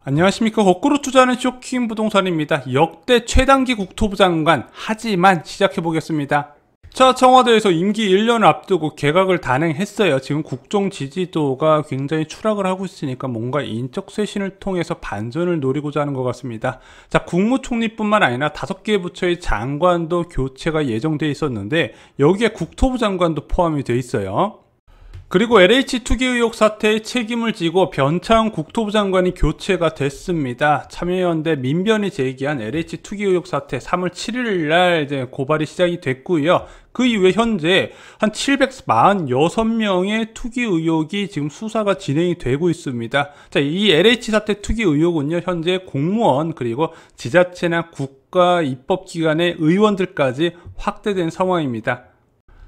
안녕하십니까. 거꾸로 투자하는 쇼킹 부동산입니다. 역대 최단기 국토부 장관, 하지만 시작해보겠습니다. 자, 청와대에서 임기 1년을 앞두고 개각을 단행했어요. 지금 국정 지지도가 굉장히 추락을 하고 있으니까 뭔가 인적 쇄신을 통해서 반전을 노리고자 하는 것 같습니다. 자, 국무총리뿐만 아니라 5개 부처의 장관도 교체가 예정되어 있었는데 여기에 국토부 장관도 포함이 되어 있어요. 그리고 LH 투기 의혹 사태의 책임을 지고 변창흠 국토부 장관이 교체가 됐습니다. 참여연대 민변이 제기한 LH 투기 의혹 사태 3월 7일 날 이제 고발이 시작이 됐고요. 그 이후에 현재 한 746명의 투기 의혹이 지금 수사가 진행이 되고 있습니다. 자, 이 LH 사태 투기 의혹은요, 현재 공무원 그리고 지자체나 국가 입법기관의 의원들까지 확대된 상황입니다.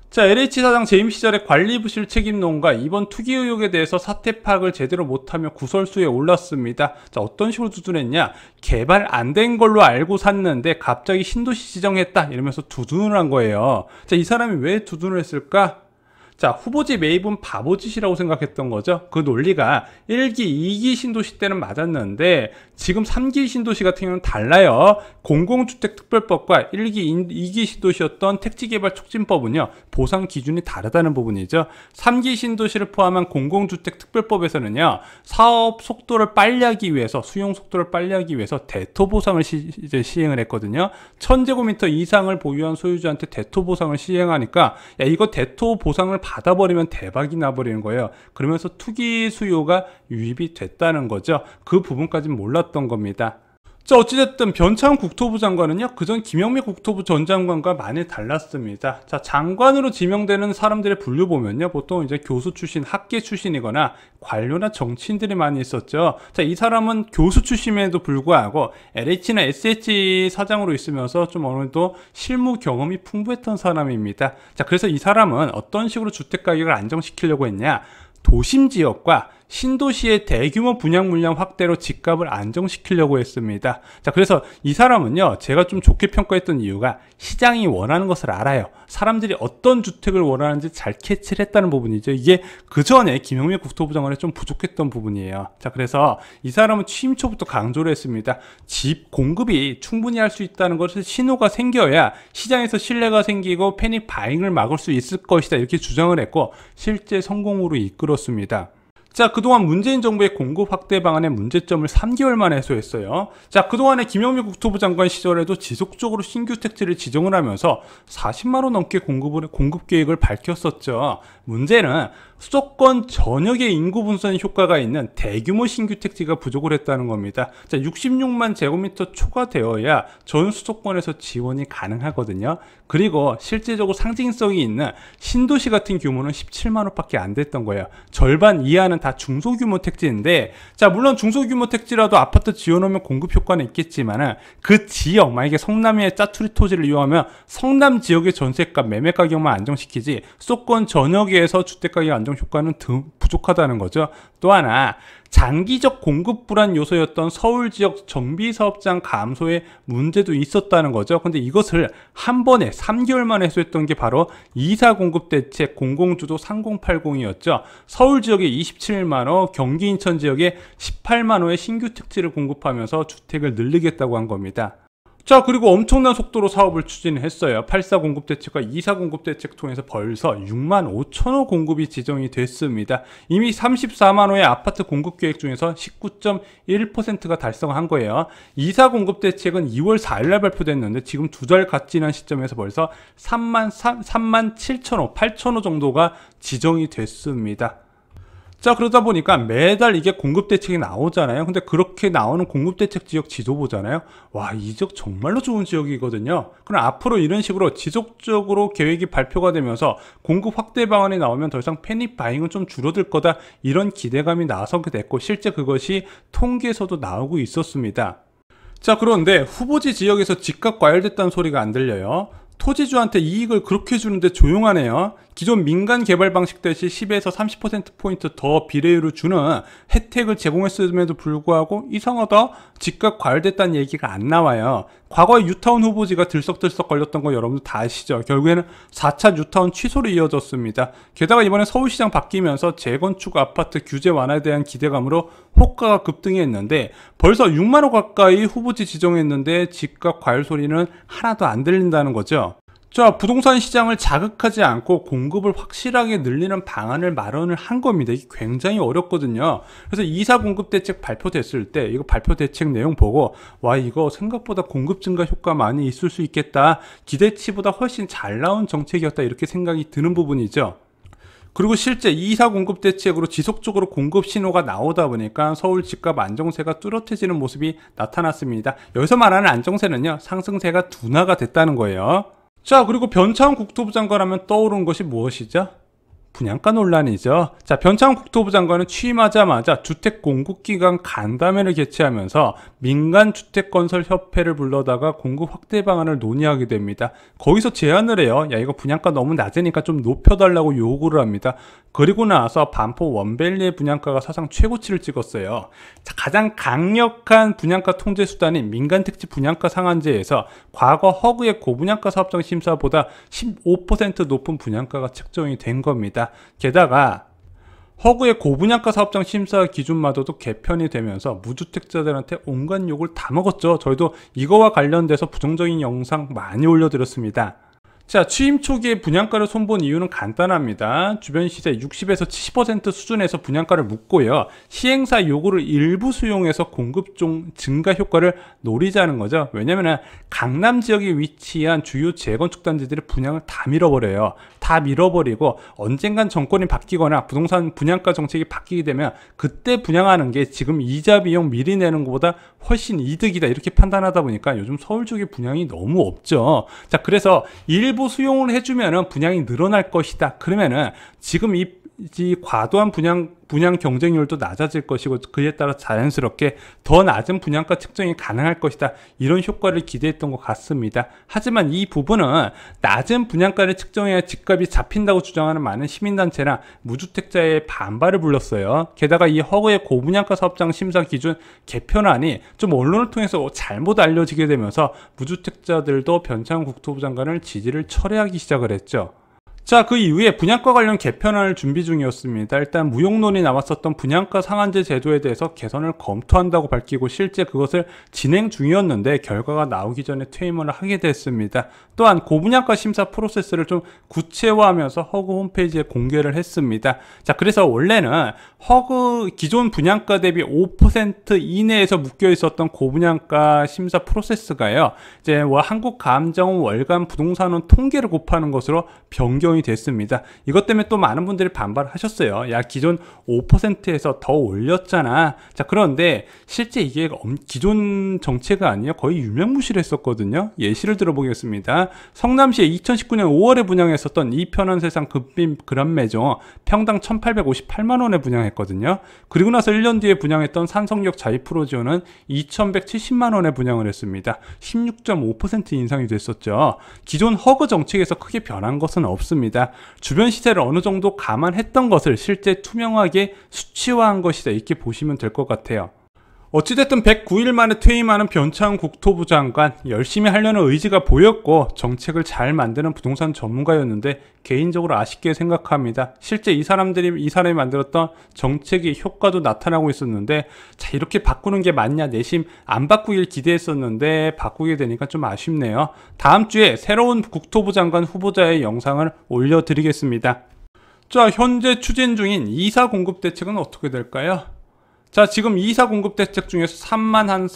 자, LH 사장 재임 시절의 관리부실 책임론가 이번 투기 의혹에 대해서 사태 파악을 제대로 못하며 구설수에 올랐습니다. 자, 어떤 식으로 두둔했냐? 개발 안 된 걸로 알고 샀는데 갑자기 신도시 지정했다 이러면서 두둔을 한 거예요. 자, 이 사람이 왜 두둔을 했을까? 자, 후보지 매입은 바보짓이라고 생각했던 거죠. 그 논리가 1기, 2기 신도시 때는 맞았는데 지금 3기 신도시 같은 경우는 달라요. 공공주택특별법과 1기, 2기 신도시였던 택지개발촉진법은요, 보상 기준이 다르다는 부분이죠. 3기 신도시를 포함한 공공주택특별법에서는요, 사업 속도를 빨리 하기 위해서, 수용 속도를 빨리 하기 위해서 대토보상을 시행을 했거든요. 1000제곱미터 이상을 보유한 소유주한테 대토보상을 시행하니까, 야, 이거 대토보상을 받아버리면 대박이 나버리는 거예요. 그러면서 투기 수요가 유입이 됐다는 거죠. 그 부분까지는 몰랐던 겁니다. 자, 어찌됐든 변창흠 국토부 장관은요, 그전 김영미 국토부 전 장관과 많이 달랐습니다. 자, 장관으로 지명되는 사람들의 분류 보면요, 보통 이제 교수 출신, 학계 출신이거나 관료나 정치인들이 많이 있었죠. 자, 이 사람은 교수 출신임에도 불구하고 LH나 SH 사장으로 있으면서 좀 어느 정도 실무 경험이 풍부했던 사람입니다. 자, 그래서 이 사람은 어떤 식으로 주택 가격을 안정시키려고 했냐? 도심 지역과 신도시의 대규모 분양 물량 확대로 집값을 안정시키려고 했습니다. 자, 그래서 이 사람은요, 제가 좀 좋게 평가했던 이유가 시장이 원하는 것을 알아요. 사람들이 어떤 주택을 원하는지 잘 캐치를 했다는 부분이죠. 이게 그 전에 김영미 국토부 장관에 좀 부족했던 부분이에요. 자, 그래서 이 사람은 취임 초부터 강조를 했습니다. 집 공급이 충분히 할 수 있다는 것을 신호가 생겨야 시장에서 신뢰가 생기고 패닉 바잉을 막을 수 있을 것이다, 이렇게 주장을 했고 실제 성공으로 이끌었습니다. 자, 그동안 문재인 정부의 공급 확대 방안의 문제점을 3개월 만에 해소했어요. 자, 그동안에 김영미 국토부 장관 시절에도 지속적으로 신규 택지를 지정을 하면서 40만원 넘게 공급 계획을 밝혔었죠. 문제는 수도권 전역의 인구 분산 효과가 있는 대규모 신규 택지가 부족을 했다는 겁니다. 자, 66만 제곱미터 초과되어야 전 수도권에서 지원이 가능하거든요. 그리고 실제적으로 상징성이 있는 신도시 같은 규모는 17만원 밖에 안 됐던 거예요. 절반 이하는 다 중소규모 택지인데, 자, 물론 중소규모 택지라도 아파트 지어놓으면 공급 효과는 있겠지만은 그 지역, 만약에 성남의 짜투리 토지를 이용하면 성남 지역의 전세값, 매매 가격만 안정시키지 수도권 전역에서 주택 가격 안정 효과는 부족하다는 거죠. 또 하나, 장기적 공급 불안 요소였던 서울 지역 정비 사업장 감소의 문제도 있었다는 거죠. 근데 이것을 한 번에 3개월 만에 해소했던 게 바로 2사 공급 대책 공공주도 3080이었죠. 서울 지역에 27만호, 경기 인천 지역에 18만호의 신규 택지를 공급하면서 주택을 늘리겠다고 한 겁니다. 자, 그리고 엄청난 속도로 사업을 추진했어요. 8사 공급대책과 2사 공급대책 통해서 벌써 6만 5천호 공급이 지정이 됐습니다. 이미 34만호의 아파트 공급 계획 중에서 19.1%가 달성한 거예요. 2사 공급대책은 2월 4일날 발표됐는데 지금 2달 갓 지난 시점에서 벌써 3만 7천호, 8천호 정도가 지정이 됐습니다. 자, 그러다 보니까 매달 이게 공급대책이 나오잖아요. 근데 그렇게 나오는 공급대책 지역 지도 보잖아요. 와, 이 지역 정말로 좋은 지역이거든요. 그럼 앞으로 이런 식으로 지속적으로 계획이 발표가 되면서 공급 확대 방안이 나오면 더 이상 패닉 바잉은 좀 줄어들 거다, 이런 기대감이 나서게 됐고 실제 그것이 통계에서도 나오고 있었습니다. 자, 그런데 후보지 지역에서 집값 과열됐다는 소리가 안 들려요. 토지주한테 이익을 그렇게 주는데 조용하네요. 기존 민간 개발 방식 대신 10에서 30%포인트 더 비례율을 주는 혜택을 제공했음에도 불구하고 이상하다, 집값 과열됐다는 얘기가 안 나와요. 과거에 뉴타운 후보지가 들썩들썩 걸렸던 거 여러분들 다 아시죠? 결국에는 4차 뉴타운 취소로 이어졌습니다. 게다가 이번에 서울시장 바뀌면서 재건축 아파트 규제 완화에 대한 기대감으로 호가가 급등했는데 벌써 6만원 가까이 후보지 지정했는데 집값 과열 소리는 하나도 안 들린다는 거죠. 자, 부동산 시장을 자극하지 않고 공급을 확실하게 늘리는 방안을 마련을 한 겁니다. 이게 굉장히 어렵거든요. 그래서 2사 공급 대책 발표됐을 때 이거 발표 대책 내용 보고 와, 이거 생각보다 공급 증가 효과 많이 있을 수 있겠다, 기대치보다 훨씬 잘 나온 정책이었다, 이렇게 생각이 드는 부분이죠. 그리고 실제 2사 공급 대책으로 지속적으로 공급 신호가 나오다 보니까 서울 집값 안정세가 뚜렷해지는 모습이 나타났습니다. 여기서 말하는 안정세는요, 상승세가 둔화가 됐다는 거예요. 자, 그리고 변창훈 국토부 장관 하면 떠오르는 것이 무엇이죠? 분양가 논란이죠. 자, 변창훈 국토부 장관은 취임하자마자 주택공급기관 간담회를 개최하면서 민간주택건설협회를 불러다가 공급 확대 방안을 논의하게 됩니다. 거기서 제안을 해요. 야, 이거 분양가 너무 낮으니까 좀 높여달라고 요구를 합니다. 그리고 나서 반포 원밸리의 분양가가 사상 최고치를 찍었어요. 자, 가장 강력한 분양가 통제 수단인 민간택지 분양가 상한제에서 과거 허그의 고분양가 사업장 심사보다 15% 높은 분양가가 책정이 된 겁니다. 게다가 허그의 고분양가 사업장 심사 기준마저도 개편이 되면서 무주택자들한테 온갖 욕을 다 먹었죠. 저희도 이거와 관련돼서 부정적인 영상 많이 올려드렸습니다. 자, 취임 초기에 분양가를 손본 이유는 간단합니다. 주변 시세 60에서 70% 수준에서 분양가를 묶고요, 시행사 요구를 일부 수용해서 공급 증가 효과를 노리자는 거죠. 왜냐면 강남 지역에 위치한 주요 재건축 단지들이 분양을 다 밀어버려요. 다 밀어버리고 언젠간 정권이 바뀌거나 부동산 분양가 정책이 바뀌게 되면 그때 분양하는 게 지금 이자 비용 미리 내는 것보다 훨씬 이득이다, 이렇게 판단하다 보니까 요즘 서울 쪽에 분양이 너무 없죠. 자, 그래서 일부 수용을 해주면은 분양이 늘어날 것이다. 그러면은 지금 이 과도한 분양 경쟁률도 낮아질 것이고 그에 따라 자연스럽게 더 낮은 분양가 측정이 가능할 것이다, 이런 효과를 기대했던 것 같습니다. 하지만 이 부분은 낮은 분양가를 측정해야 집값이 잡힌다고 주장하는 많은 시민단체나 무주택자의 반발을 불렀어요. 게다가 이 허그의 고분양가 사업장 심사 기준 개편안이 좀 언론을 통해서 잘못 알려지게 되면서 무주택자들도 변창훈 국토부 장관을 지지를 철회하기 시작을 했죠. 자, 그 이후에 분양가 관련 개편안을 준비 중이었습니다. 일단 무용론이 나왔었던 분양가 상한제 제도에 대해서 개선을 검토한다고 밝히고 실제 그것을 진행 중이었는데 결과가 나오기 전에 퇴임을 하게 됐습니다. 또한 고분양가 심사 프로세스를 좀 구체화하면서 허그 홈페이지에 공개를 했습니다. 자, 그래서 원래는 허그 기존 분양가 대비 5% 이내에서 묶여 있었던 고분양가 심사 프로세스가요, 이제 한국감정원 월간 부동산원 통계를 곱하는 것으로 변경이 됐습니다. 이것 때문에 또 많은 분들이 반발하셨어요. 야, 기존 5%에서 더 올렸잖아. 자, 그런데 실제 이게 기존 정책이 아니에요. 거의 유명무실했었거든요. 예시를 들어보겠습니다. 성남시에 2019년 5월에 분양했었던 이편한 세상 급빔 그란매종 평당 1,858만원에 분양했거든요. 그리고 나서 1년 뒤에 분양했던 산성역 자이프로지오는 2,170만원에 분양을 했습니다. 16.5% 인상이 됐었죠. 기존 허그 정책에서 크게 변한 것은 없습니다. 주변 시세를 어느 정도 감안했던 것을 실제 투명하게 수치화한 것이다, 이렇게 보시면 될 것 같아요. 어찌됐든 109일 만에 퇴임하는 변창훈 국토부 장관, 열심히 하려는 의지가 보였고 정책을 잘 만드는 부동산 전문가였는데 개인적으로 아쉽게 생각합니다. 실제 이 사람이 만들었던 정책의 효과도 나타나고 있었는데, 자, 이렇게 바꾸는 게 맞냐, 내심 안 바꾸길 기대했었는데 바꾸게 되니까 좀 아쉽네요. 다음 주에 새로운 국토부 장관 후보자의 영상을 올려드리겠습니다. 자, 현재 추진 중인 2사 공급 대책은 어떻게 될까요? 자, 지금 2사 공급 대책 중에서 3만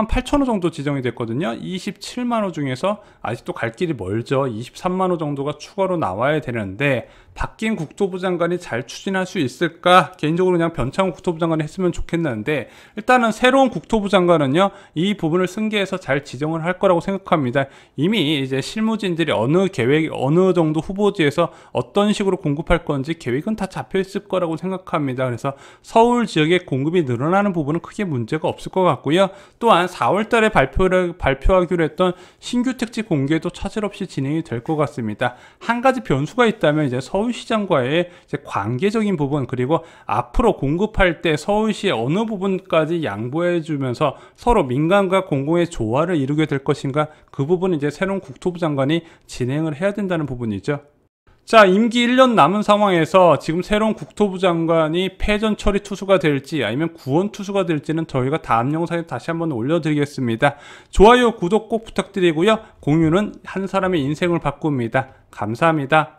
8천호 정도 지정이 됐거든요. 27만호 중에서 아직도 갈 길이 멀죠. 23만호 정도가 추가로 나와야 되는데 바뀐 국토부 장관이 잘 추진할 수 있을까? 개인적으로 그냥 변창훈 국토부 장관이 했으면 좋겠는데, 일단은 새로운 국토부 장관은요, 이 부분을 승계해서 잘 지정을 할 거라고 생각합니다. 이미 이제 실무진들이 어느 정도 후보지에서 어떤 식으로 공급할 건지 계획은 다 잡혀 있을 거라고 생각합니다. 그래서 서울 지역의 공급이 늘어나는 부분은 크게 문제가 없을 것 같고요. 또한 4월 달에 발표하기로 했던 신규 택지 공개도 차질 없이 진행이 될 것 같습니다. 한 가지 변수가 있다면 이제 서울시장과의 이제 관계적인 부분, 그리고 앞으로 공급할 때 서울시의 어느 부분까지 양보해 주면서 서로 민간과 공공의 조화를 이루게 될 것인가, 그 부분은 이제 새로운 국토부 장관이 진행을 해야 된다는 부분이죠. 자, 임기 1년 남은 상황에서 지금 새로운 국토부 장관이 패전 처리 투수가 될지 아니면 구원 투수가 될지는 저희가 다음 영상에 다시 한번 올려드리겠습니다. 좋아요, 구독 꼭 부탁드리고요. 공유는 한 사람의 인생을 바꿉니다. 감사합니다.